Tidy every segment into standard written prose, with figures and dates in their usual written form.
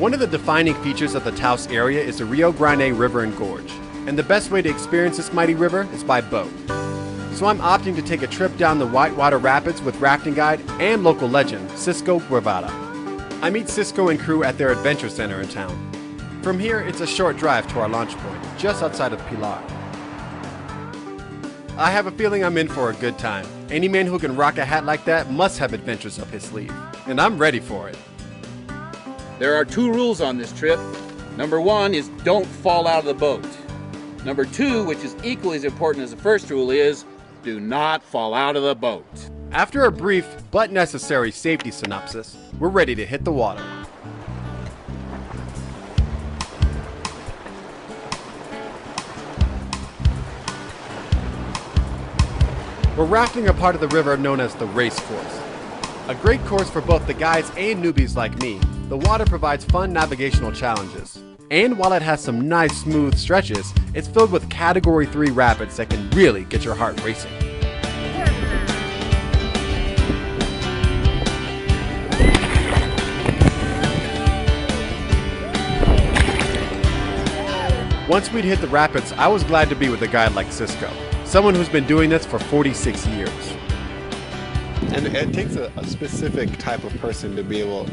One of the defining features of the Taos area is the Rio Grande River and Gorge, and the best way to experience this mighty river is by boat. So I'm opting to take a trip down the whitewater rapids with rafting guide and local legend, Cisco Guevara. I meet Cisco and crew at their adventure center in town. From here, it's a short drive to our launch point, just outside of Pilar. I have a feeling I'm in for a good time. Any man who can rock a hat like that must have adventures up his sleeve, and I'm ready for it. There are 2 rules on this trip. Number 1 is don't fall out of the boat. Number 2, which is equally as important as the first rule, is do not fall out of the boat. After a brief but necessary safety synopsis, we're ready to hit the water. We're rafting a part of the river known as the race course. A great course for both the guides and newbies like me. The water provides fun navigational challenges. And while it has some nice smooth stretches, it's filled with Category 3 rapids that can really get your heart racing. Once we'd hit the rapids, I was glad to be with a guide like Cisco, someone who's been doing this for 46 years. And it takes a specific type of person to be able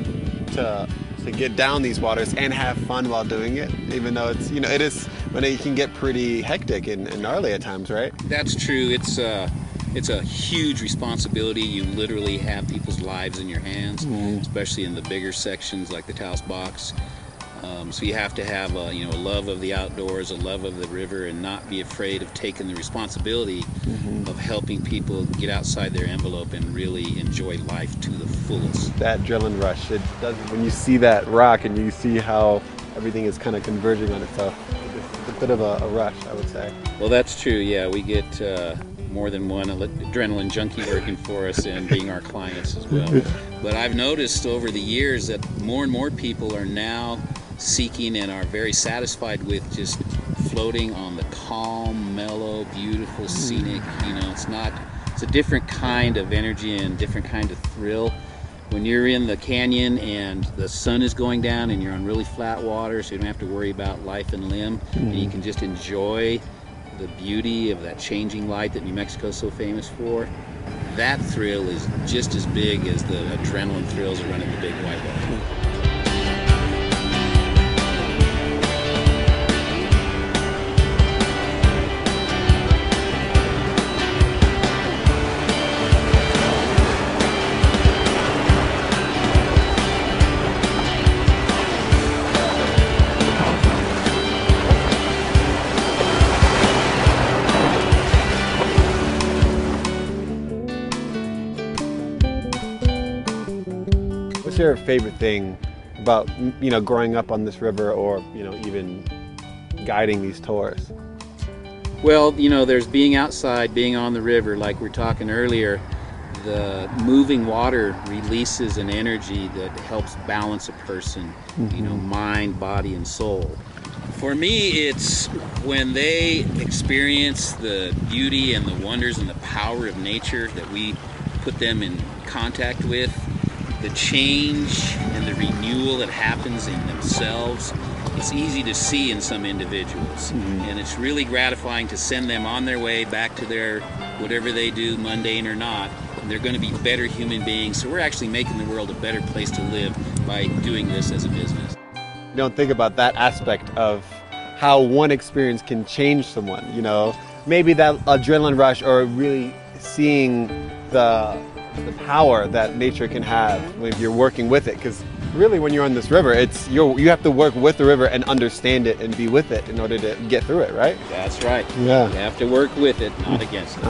to get down these waters and have fun while doing it, even though it's, it is, when it can get pretty hectic and gnarly at times, right? That's true. It's a huge responsibility. You literally have people's lives in your hands, especially in the bigger sections like the Taos box. So you have to have a love of the outdoors, a love of the river, and not be afraid of taking the responsibility of helping people get outside their envelope and really enjoy life to the fullest. That adrenaline rush, it does, when you see that rock and you see how everything is kind of converging on itself, it's a bit of a rush, I would say. Well, that's true. Yeah, we get more than one adrenaline junkie working for us and being our clients as well. But I've noticed over the years that more and more people are now seeking and are very satisfied with just floating on the calm, mellow, beautiful, scenic. It's a different kind of energy and different kind of thrill. When you're in the canyon and the sun is going down and you're on really flat water, so you don't have to worry about life and limb, and you can just enjoy the beauty of that changing light that New Mexico is so famous for. That thrill is just as big as the adrenaline thrills of running the big whitewater. What's your favorite thing about, growing up on this river or, even guiding these tours? Well, there's being outside, being on the river, like we were talking earlier. The moving water releases an energy that helps balance a person, mind, body, and soul. For me, it's when they experience the beauty and the wonders and the power of nature that we put them in contact with, the change and the renewal that happens in themselves. It's easy to see in some individuals, and it's really gratifying to send them on their way back to their whatever they do, mundane or not. They're going to be better human beings, so we're actually making the world a better place to live by doing this as a business. You don't think about that aspect of how one experience can change someone, maybe that adrenaline rush or really seeing the power that nature can have if you're working with it, because really when you're on this river, you have to work with the river and understand it and be with it in order to get through it, right? That's right. Yeah. You have to work with it, not against it.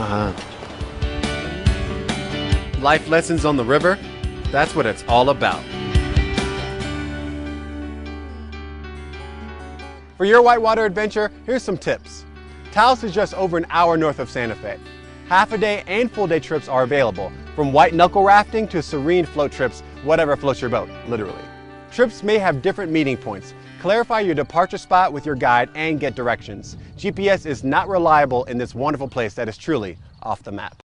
Life lessons on the river, that's what it's all about. For your whitewater adventure, here's some tips. Taos is just over an hour north of Santa Fe. Half-a-day and full-day trips are available, from white knuckle rafting to serene float trips, whatever floats your boat, literally. Trips may have different meeting points. Clarify your departure spot with your guide and get directions. GPS is not reliable in this wonderful place that is truly off the map.